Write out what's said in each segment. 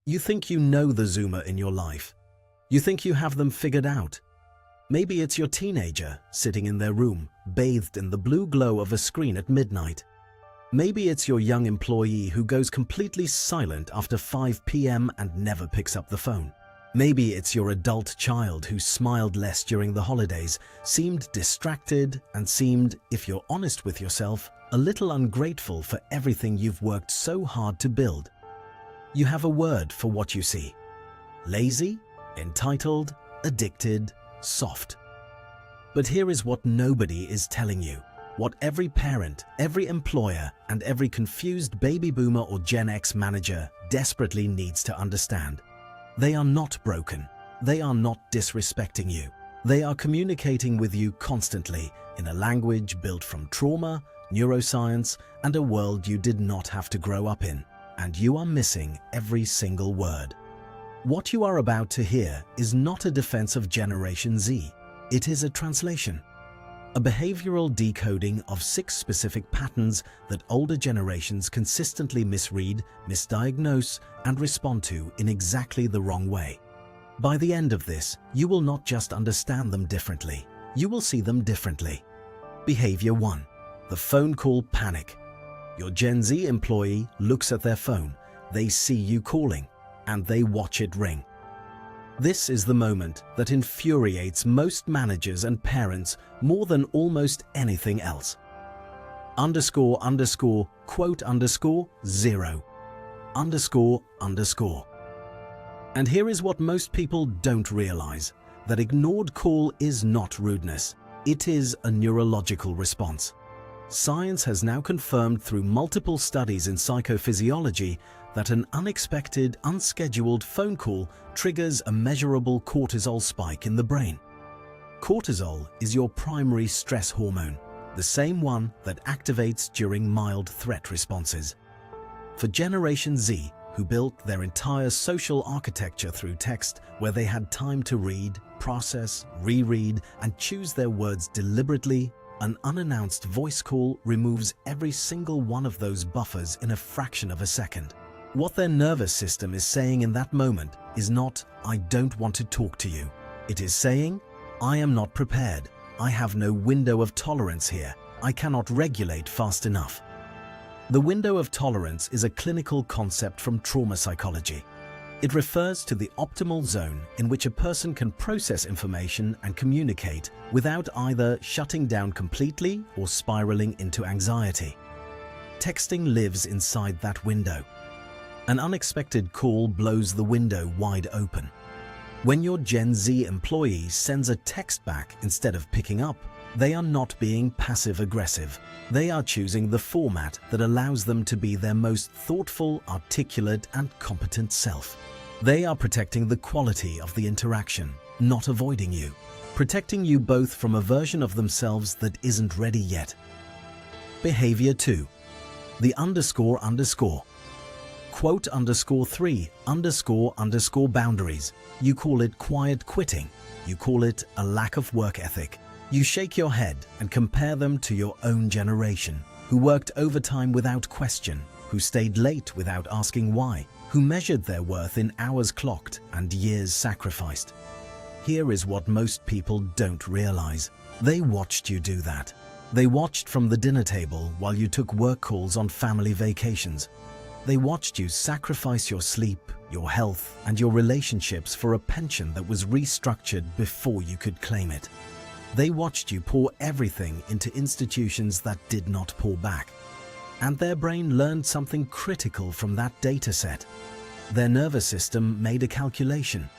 You think you know the Zoomer in your life. You think you have them figured out. Maybe it's your teenager sitting in their room, bathed in the blue glow of a screen at midnight. Maybe it's your young employee who goes completely silent after 5 p.m. and never picks up the phone. Maybe it's your adult child who smiled less during the holidays, seemed distracted, and seemed, if you're honest with yourself, a little ungrateful for everything you've worked so hard to build. You have a word for what you see. Lazy, entitled, addicted, soft. But here is what nobody is telling you, what every parent, every employer, and every confused baby boomer or Gen X manager desperately needs to understand. They are not broken. They are not disrespecting you. They are communicating with you constantly in a language built from trauma, neuroscience, and a world you did not have to grow up in, and you are missing every single word. What you are about to hear is not a defense of Generation Z. It is a translation. A behavioral decoding of 6 specific patterns that older generations consistently misread, misdiagnose, and respond to in exactly the wrong way. By the end of this, you will not just understand them differently, you will see them differently. Behavior 1. The phone call panic. Your Gen Z employee looks at their phone, they see you calling, and they watch it ring. This is the moment that infuriates most managers and parents more than almost anything else. Underscore, quote underscore, 0. Underscore. And here is what most people don't realize, that ignored call is not rudeness. It is a neurological response. Science has now confirmed through multiple studies in psychophysiology that an unexpected, unscheduled phone call triggers a measurable cortisol spike in the brain. Cortisol is your primary stress hormone, the same one that activates during mild threat responses. For Generation Z, who built their entire social architecture through text, where they had time to read, process, reread, and choose their words deliberately, an unannounced voice call removes every single one of those buffers in a fraction of a second. What their nervous system is saying in that moment is not, "I don't want to talk to you." It is saying, "I am not prepared. I have no window of tolerance here. I cannot regulate fast enough." The window of tolerance is a clinical concept from trauma psychology. It refers to the optimal zone in which a person can process information and communicate without either shutting down completely or spiraling into anxiety. Texting lives inside that window. An unexpected call blows the window wide open. When your Gen Z employee sends a text back instead of picking up, they are not being passive-aggressive. They are choosing the format that allows them to be their most thoughtful, articulate, and competent self. They are protecting the quality of the interaction, not avoiding you. Protecting you both from a version of themselves that isn't ready yet. Behavior 2. The underscore. Quote underscore 3 underscore boundaries. You call it quiet quitting. You call it a lack of work ethic. You shake your head and compare them to your own generation, who worked overtime without question, who stayed late without asking why, who measured their worth in hours clocked and years sacrificed. Here is what most people don't realize. They watched you do that. They watched from the dinner table while you took work calls on family vacations. They watched you sacrifice your sleep, your health, and your relationships for a pension that was restructured before you could claim it. They watched you pour everything into institutions that did not pour back. And their brain learned something critical from that data set. Their nervous system made a calculation.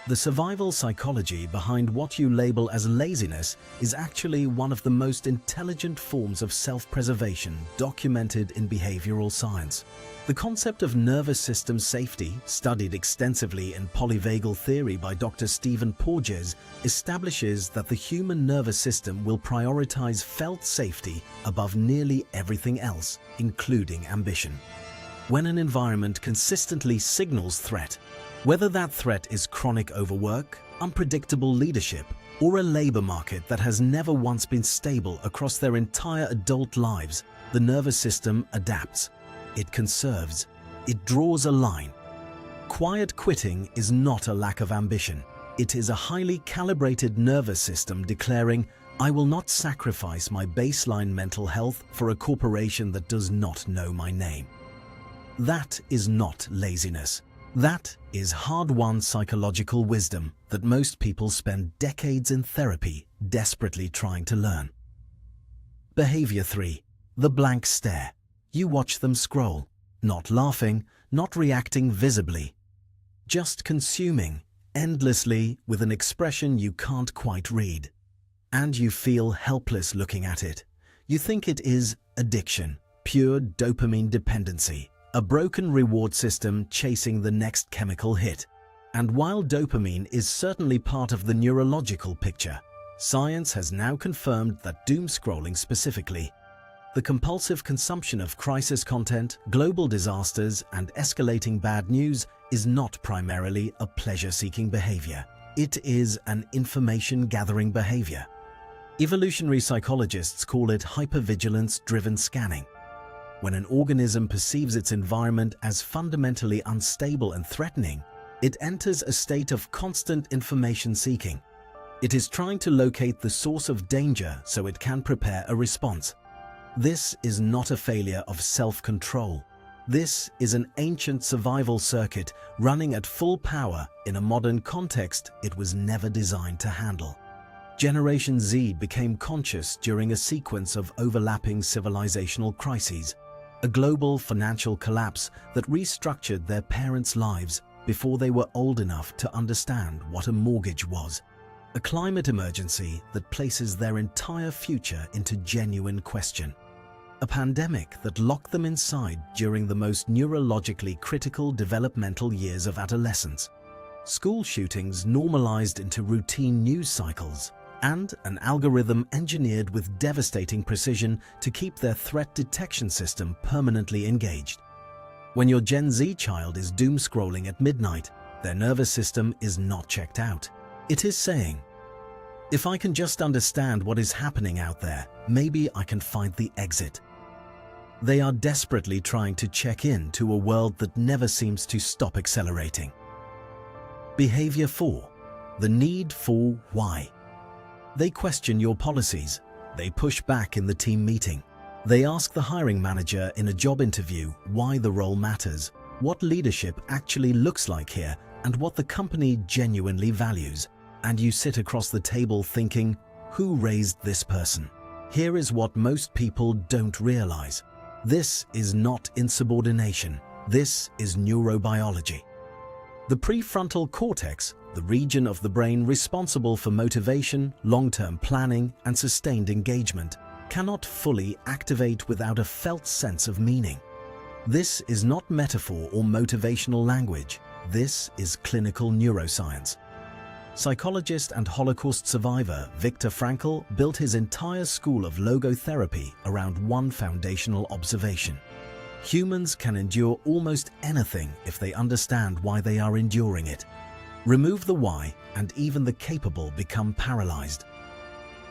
The survival psychology behind what you label as laziness is actually one of the most intelligent forms of self-preservation documented in behavioral science. The concept of nervous system safety, studied extensively in polyvagal theory by Dr. Stephen Porges, establishes that the human nervous system will prioritize felt safety above nearly everything else, including ambition. When an environment consistently signals threat, whether that threat is chronic overwork, unpredictable leadership, or a labor market that has never once been stable across their entire adult lives, the nervous system adapts. It conserves. It draws a line. Quiet quitting is not a lack of ambition. It is a highly calibrated nervous system declaring, "I will not sacrifice my baseline mental health for a corporation that does not know my name." That is not laziness. That is hard-won psychological wisdom that most people spend decades in therapy desperately trying to learn. Behavior 3. The blank stare. You watch them scroll, not laughing, not reacting visibly, just consuming endlessly with an expression you can't quite read. And you feel helpless looking at it. You think it is addiction, pure dopamine dependency, a broken reward system chasing the next chemical hit. And while dopamine is certainly part of the neurological picture, science has now confirmed that doomscrolling specifically, the compulsive consumption of crisis content, global disasters, and escalating bad news is not primarily a pleasure-seeking behavior. It is an information-gathering behavior. Evolutionary psychologists call it hypervigilance-driven scanning. When an organism perceives its environment as fundamentally unstable and threatening, it enters a state of constant information seeking. It is trying to locate the source of danger so it can prepare a response. This is not a failure of self-control. This is an ancient survival circuit running at full power in a modern context it was never designed to handle. Generation Z became conscious during a sequence of overlapping civilizational crises, a global financial collapse that restructured their parents' lives before they were old enough to understand what a mortgage was, a climate emergency that places their entire future into genuine question, a pandemic that locked them inside during the most neurologically critical developmental years of adolescence, school shootings normalized into routine news cycles, and an algorithm engineered with devastating precision to keep their threat detection system permanently engaged. When your Gen Z child is doom-scrolling at midnight, their nervous system is not checked out. It is saying, "If I can just understand what is happening out there, maybe I can find the exit." They are desperately trying to check in to a world that never seems to stop accelerating. Behavior 4. The need for why. They question your policies. They push back in the team meeting. They ask the hiring manager in a job interview why the role matters, what leadership actually looks like here, and what the company genuinely values. And you sit across the table thinking, who raised this person? Here is what most people don't realize. This is not insubordination. This is neurobiology. The prefrontal cortex, the region of the brain responsible for motivation, long-term planning, and sustained engagement, cannot fully activate without a felt sense of meaning. This is not metaphor or motivational language. This is clinical neuroscience. Psychologist and Holocaust survivor Viktor Frankl built his entire school of logotherapy around one foundational observation. Humans can endure almost anything if they understand why they are enduring it. Remove the why, and even the capable become paralyzed.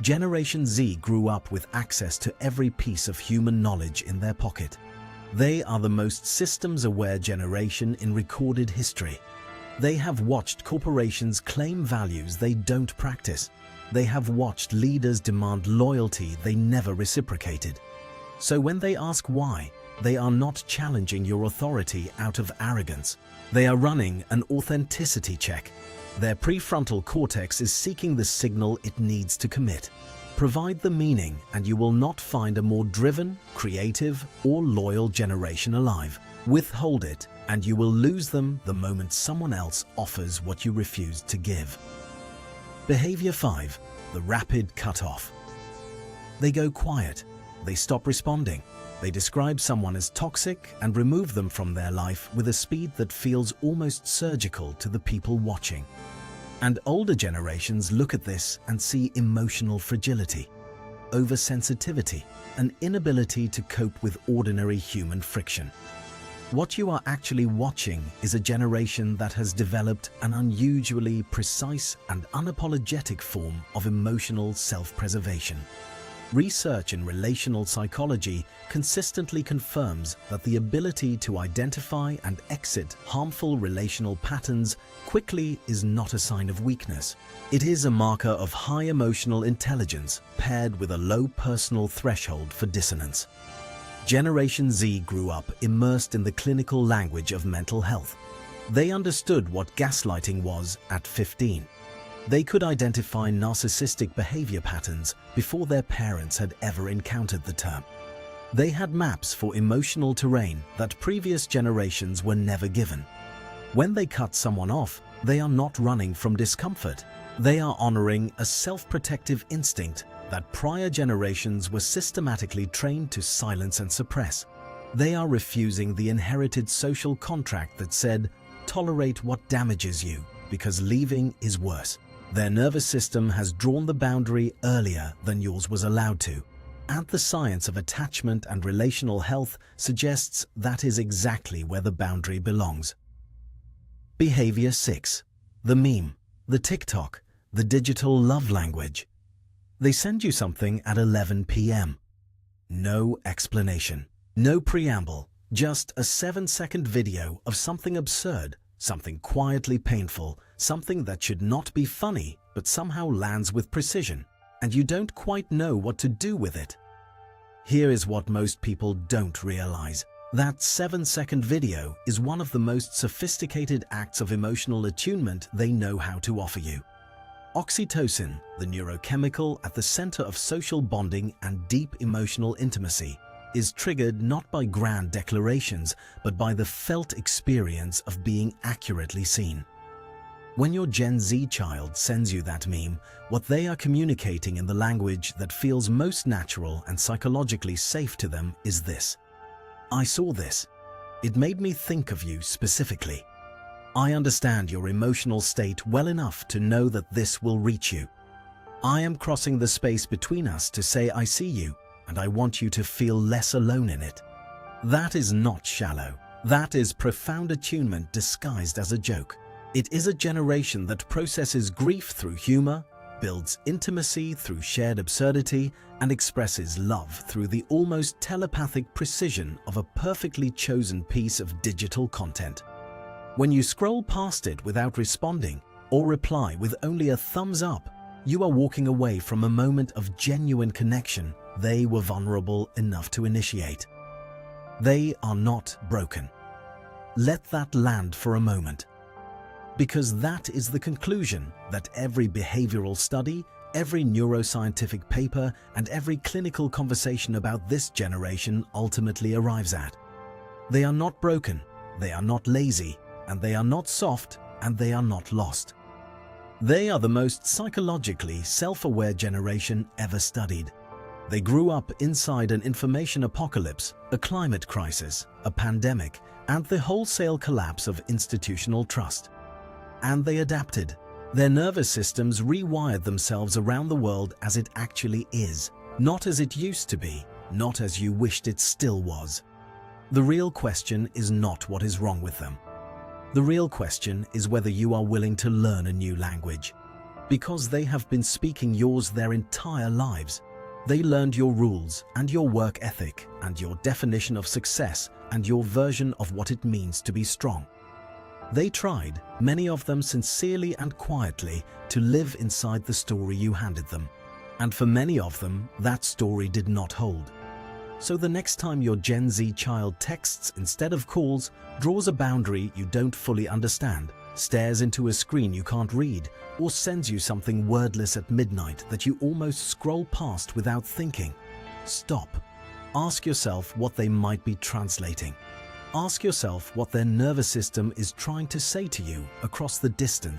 Generation Z grew up with access to every piece of human knowledge in their pocket. They are the most systems-aware generation in recorded history. They have watched corporations claim values they don't practice. They have watched leaders demand loyalty they never reciprocated. So when they ask why, they are not challenging your authority out of arrogance. They are running an authenticity check. Their prefrontal cortex is seeking the signal it needs to commit. Provide the meaning and you will not find a more driven, creative, or loyal generation alive. Withhold it and you will lose them the moment someone else offers what you refused to give. Behavior 5. The rapid cutoff. They go quiet. They stop responding. They describe someone as toxic and remove them from their life with a speed that feels almost surgical to the people watching. And older generations look at this and see emotional fragility, oversensitivity, an inability to cope with ordinary human friction. What you are actually watching is a generation that has developed an unusually precise and unapologetic form of emotional self-preservation. Research in relational psychology consistently confirms that the ability to identify and exit harmful relational patterns quickly is not a sign of weakness. It is a marker of high emotional intelligence paired with a low personal threshold for dissonance. Generation Z grew up immersed in the clinical language of mental health. They understood what gaslighting was at 15. They could identify narcissistic behavior patterns before their parents had ever encountered the term. They had maps for emotional terrain that previous generations were never given. When they cut someone off, they are not running from discomfort. They are honoring a self-protective instinct that prior generations were systematically trained to silence and suppress. They are refusing the inherited social contract that said, "Tolerate what damages you, because leaving is worse." Their nervous system has drawn the boundary earlier than yours was allowed to, and the science of attachment and relational health suggests that is exactly where the boundary belongs. Behavior 6. The meme, the TikTok, the digital love language. They send you something at 11 p.m. No explanation, no preamble, just a 7-second video of something absurd, something quietly painful, something that should not be funny but somehow lands with precision, and you don't quite know what to do with it. Here is what most people don't realize. That 7-second video is one of the most sophisticated acts of emotional attunement they know how to offer you. Oxytocin, the neurochemical at the center of social bonding and deep emotional intimacy, is triggered not by grand declarations, but by the felt experience of being accurately seen. When your Gen Z child sends you that meme, what they are communicating in the language that feels most natural and psychologically safe to them is this: "I saw this. It made me think of you specifically. I understand your emotional state well enough to know that this will reach you. I am crossing the space between us to say I see you, and I want you to feel less alone in it." That is not shallow. That is profound attunement disguised as a joke. It is a generation that processes grief through humor, builds intimacy through shared absurdity, and expresses love through the almost telepathic precision of a perfectly chosen piece of digital content. When you scroll past it without responding, or reply with only a thumbs up, you are walking away from a moment of genuine connection they were vulnerable enough to initiate. They are not broken. Let that land for a moment. Because that is the conclusion that every behavioral study, every neuroscientific paper, and every clinical conversation about this generation ultimately arrives at. They are not broken, they are not lazy, and they are not soft, and they are not lost. They are the most psychologically self-aware generation ever studied. They grew up inside an information apocalypse, a climate crisis, a pandemic, and the wholesale collapse of institutional trust. And they adapted. Their nervous systems rewired themselves around the world as it actually is, not as it used to be, not as you wished it still was. The real question is not what is wrong with them. The real question is whether you are willing to learn a new language. Because they have been speaking yours their entire lives. They learned your rules and your work ethic and your definition of success and your version of what it means to be strong. They tried, many of them sincerely and quietly, to live inside the story you handed them. And for many of them, that story did not hold. So the next time your Gen Z child texts instead of calls, draws a boundary you don't fully understand, stares into a screen you can't read, or sends you something wordless at midnight that you almost scroll past without thinking, stop. Ask yourself what they might be translating. Ask yourself what their nervous system is trying to say to you across the distance.